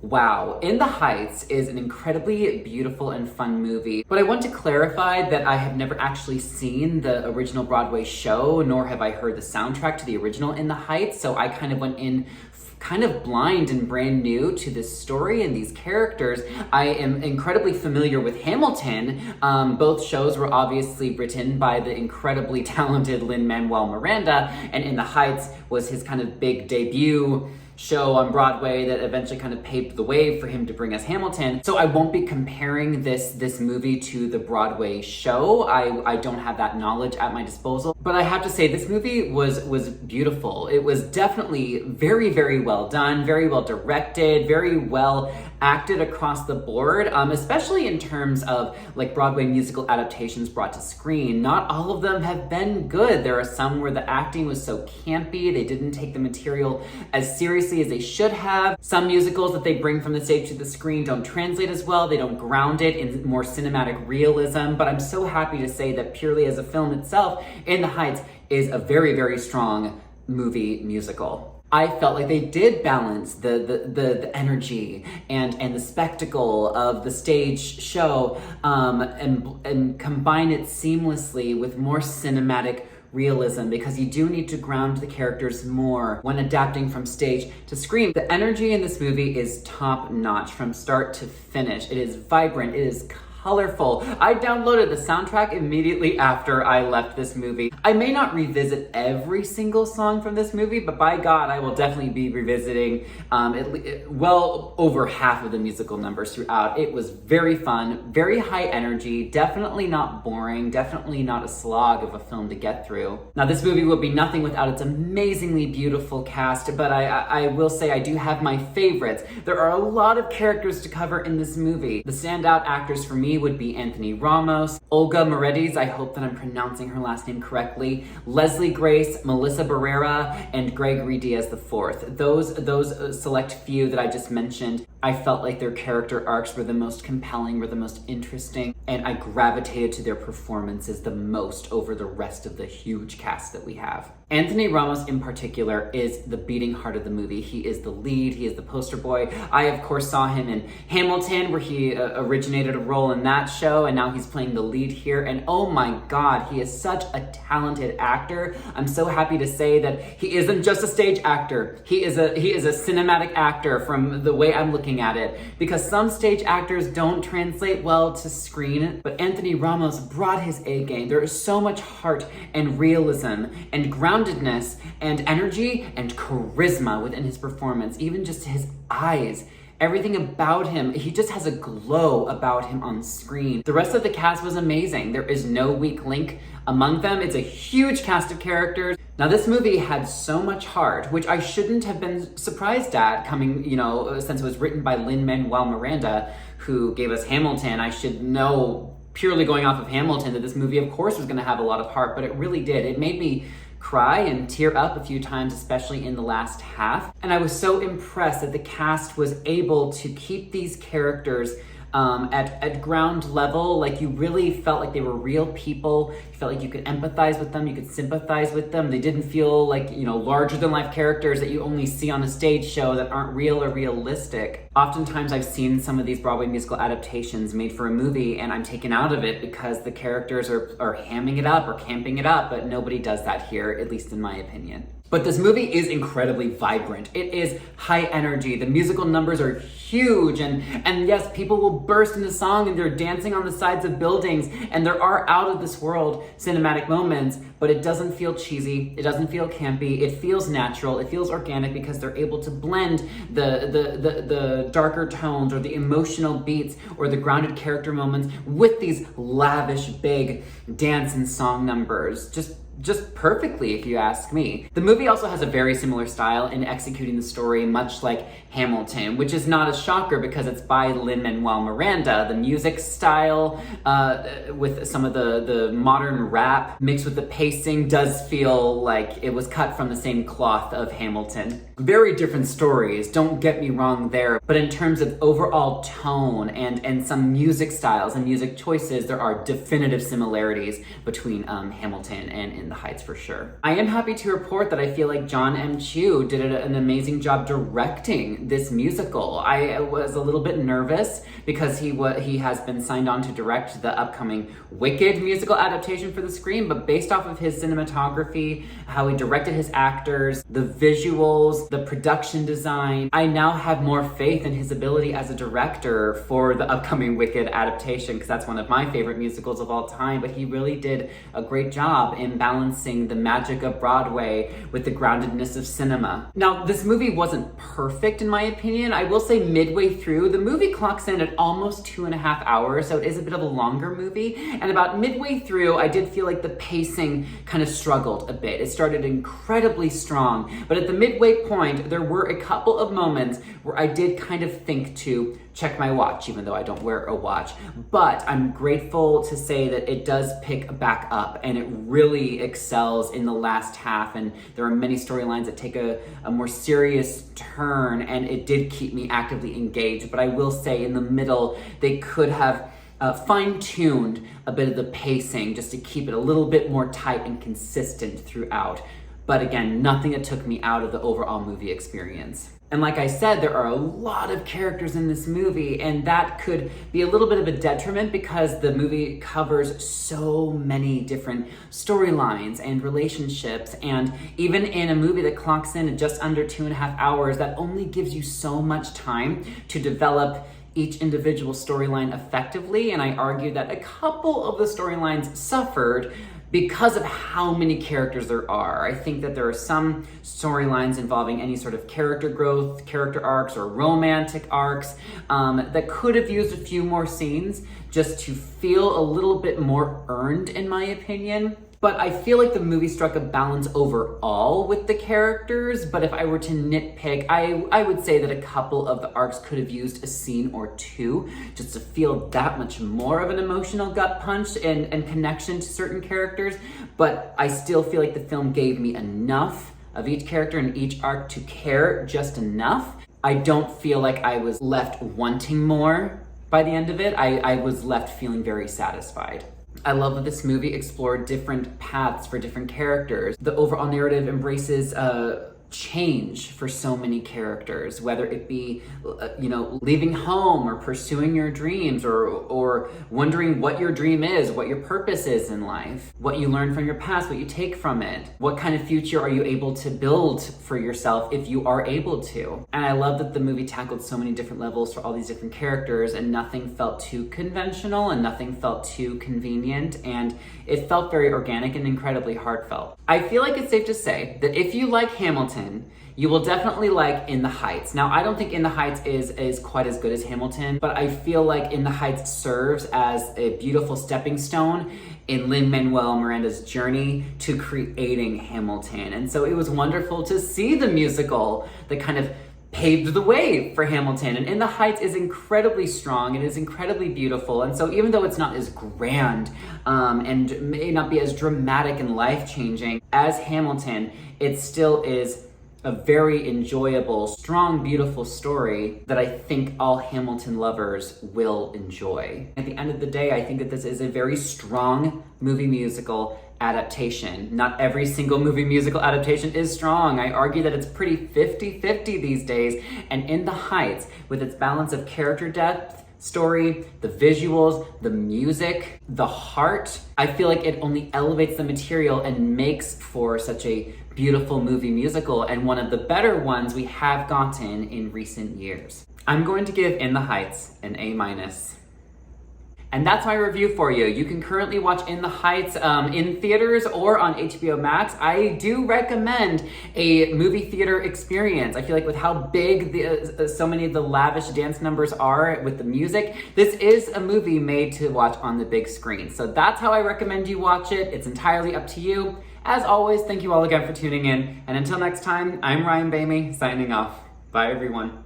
Wow, In the Heights is an incredibly beautiful and fun movie, but I want to clarify that I have never actually seen the original Broadway show, nor have I heard the soundtrack to the original In the Heights, so I kind of went in kind of blind and brand new to this story and these characters. I am incredibly familiar with Hamilton. Both shows were obviously written by the incredibly talented Lin-Manuel Miranda, and In the Heights was his kind of big debut show on Broadway that eventually kind of paved the way for him to bring us Hamilton. So I won't be comparing this movie to the Broadway show. I don't have that knowledge at my disposal. But I have to say, this movie was beautiful. It was definitely very, very well done, very well directed, very well acted across the board, especially in terms of like Broadway musical adaptations brought to screen. Not all of them have been good. There are some where the acting was so campy, they didn't take the material as seriously as they should have. Some musicals that they bring from the stage to the screen don't translate as well. They don't ground it in more cinematic realism. But I'm so happy to say that purely as a film itself, In the Heights is a very, very strong movie musical. I felt like they did balance the energy and the spectacle of the stage show and combine it seamlessly with more cinematic realism, because you do need to ground the characters more when adapting from stage to screen. The energy in this movie is top notch from start to finish. It is vibrant, it is colorful. I downloaded the soundtrack immediately after I left this movie. I may not revisit every single song from this movie, but by God, I will definitely be revisiting well over half of the musical numbers throughout. It was very fun, very high energy, definitely not boring, definitely not a slog of a film to get through. Now, this movie would be nothing without its amazingly beautiful cast, but I will say I do have my favorites. There are a lot of characters to cover in this movie. The standout actors for me would be Anthony Ramos, Olga Moretti's, I hope that I'm pronouncing her last name correctly, Leslie Grace, Melissa Barrera, and Gregory Diaz IV. Those select few that I just mentioned, I felt like their character arcs were the most compelling, were the most interesting, and I gravitated to their performances the most over the rest of the huge cast that we have. Anthony Ramos in particular is the beating heart of the movie. He is the lead, he is the poster boy. I of course saw him in Hamilton, where he originated a role in that show, and now he's playing the lead here, and oh my God, he is such a talented actor. I'm so happy to say that he isn't just a stage actor. He is a cinematic actor from the way I'm looking at it, because some stage actors don't translate well to screen, but Anthony Ramos brought his A game. There is so much heart and realism and groundedness and energy and charisma within his performance, even just his eyes. Everything about him, he just has a glow about him on screen. The rest of the cast was amazing. There is no weak link among them. It's a huge cast of characters. Now, this movie had so much heart, which I shouldn't have been surprised at coming, since it was written by Lin-Manuel Miranda, who gave us Hamilton. I should know, purely going off of Hamilton, that this movie, of course, was going to have a lot of heart, but it really did. It made me cry and tear up a few times, especially in the last half. And I was so impressed that the cast was able to keep these characters at ground level. Like, you really felt like they were real people. You felt like you could empathize with them, you could sympathize with them. They didn't feel like, larger than life characters that you only see on a stage show that aren't real or realistic. Oftentimes I've seen some of these Broadway musical adaptations made for a movie, and I'm taken out of it because the characters are hamming it up or camping it up, but nobody does that here, at least in my opinion. But this movie is incredibly vibrant. It is high energy. The musical numbers are huge, and yes, people will burst into song and they're dancing on the sides of buildings, and there are out of this world cinematic moments, but it doesn't feel cheesy. It doesn't feel campy. It feels natural. It feels organic, because they're able to blend the darker tones or the emotional beats or the grounded character moments with these lavish, big dance and song numbers. Just perfectly, if you ask me. The movie also has a very similar style in executing the story, much like Hamilton, which is not a shocker because it's by Lin-Manuel Miranda. The music style, with some of the modern rap mixed with the pacing, does feel like it was cut from the same cloth of Hamilton. Very different stories, don't get me wrong there, but in terms of overall tone and some music styles and music choices, there are definitive similarities between Hamilton and In the Heights for sure. I am happy to report that I feel like John M. Chu did an amazing job directing this musical. I was a little bit nervous because he has been signed on to direct the upcoming Wicked musical adaptation for the screen, but based off of his cinematography, how he directed his actors, the visuals, the production design, I now have more faith in his ability as a director for the upcoming Wicked adaptation, because that's one of my favorite musicals of all time. But he really did a great job in balancing the magic of Broadway with the groundedness of cinema. Now, this movie wasn't perfect in my opinion. I will say midway through, the movie clocks in at almost 2.5 hours, so it is a bit of a longer movie. And about midway through, I did feel like the pacing kind of struggled a bit. It started incredibly strong, but at the midway point, there were a couple of moments where I did kind of think to check my watch, even though I don't wear a watch. But I'm grateful to say that it does pick back up, and it really excels in the last half, and there are many storylines that take a more serious turn, and it did keep me actively engaged. But I will say in the middle, they could have fine-tuned a bit of the pacing just to keep it a little bit more tight and consistent throughout. But again, nothing that took me out of the overall movie experience. And like I said, there are a lot of characters in this movie, and that could be a little bit of a detriment because the movie covers so many different storylines and relationships. And even in a movie that clocks in at just under 2.5 hours, that only gives you so much time to develop each individual storyline effectively. And I argue that a couple of the storylines suffered because of how many characters there are. I think that there are some storylines involving any sort of character growth, character arcs, or romantic arcs that could have used a few more scenes just to feel a little bit more earned, in my opinion. But I feel like the movie struck a balance overall with the characters. But if I were to nitpick, I would say that a couple of the arcs could have used a scene or two just to feel that much more of an emotional gut punch and connection to certain characters. But I still feel like the film gave me enough of each character and each arc to care just enough. I don't feel like I was left wanting more by the end of it. I was left feeling very satisfied. I love that this movie explored different paths for different characters. The overall narrative embraces change for so many characters, whether it be, leaving home or pursuing your dreams or wondering what your dream is, what your purpose is in life, what you learn from your past, what you take from it, what kind of future are you able to build for yourself if you are able to. And I love that the movie tackled so many different levels for all these different characters, and nothing felt too conventional and nothing felt too convenient, and it felt very organic and incredibly heartfelt. I feel like it's safe to say that if you like Hamilton, you will definitely like In the Heights. Now, I don't think In the Heights is quite as good as Hamilton, but I feel like In the Heights serves as a beautiful stepping stone in Lin-Manuel Miranda's journey to creating Hamilton. And so it was wonderful to see the musical that kind of paved the way for Hamilton. And In the Heights is incredibly strong and is incredibly beautiful. And so even though it's not as grand and may not be as dramatic and life-changing as Hamilton, it still is a very enjoyable, strong, beautiful story that I think all Hamilton lovers will enjoy. At the end of the day, I think that this is a very strong movie musical adaptation. Not every single movie musical adaptation is strong. I argue that it's pretty 50-50 these days, and In the Heights, with its balance of character depth, story, the visuals, the music, the heart, I feel like it only elevates the material and makes for such a beautiful movie musical, and one of the better ones we have gotten in recent years. I'm going to give In the Heights an A-. And that's my review for you. You can currently watch In the Heights in theaters or on HBO Max. I do recommend a movie theater experience. I feel like with how big so many of the lavish dance numbers are with the music, this is a movie made to watch on the big screen. So that's how I recommend you watch it. It's entirely up to you. As always, thank you all again for tuning in. And until next time, I'm Ryan Bamey, signing off. Bye, everyone.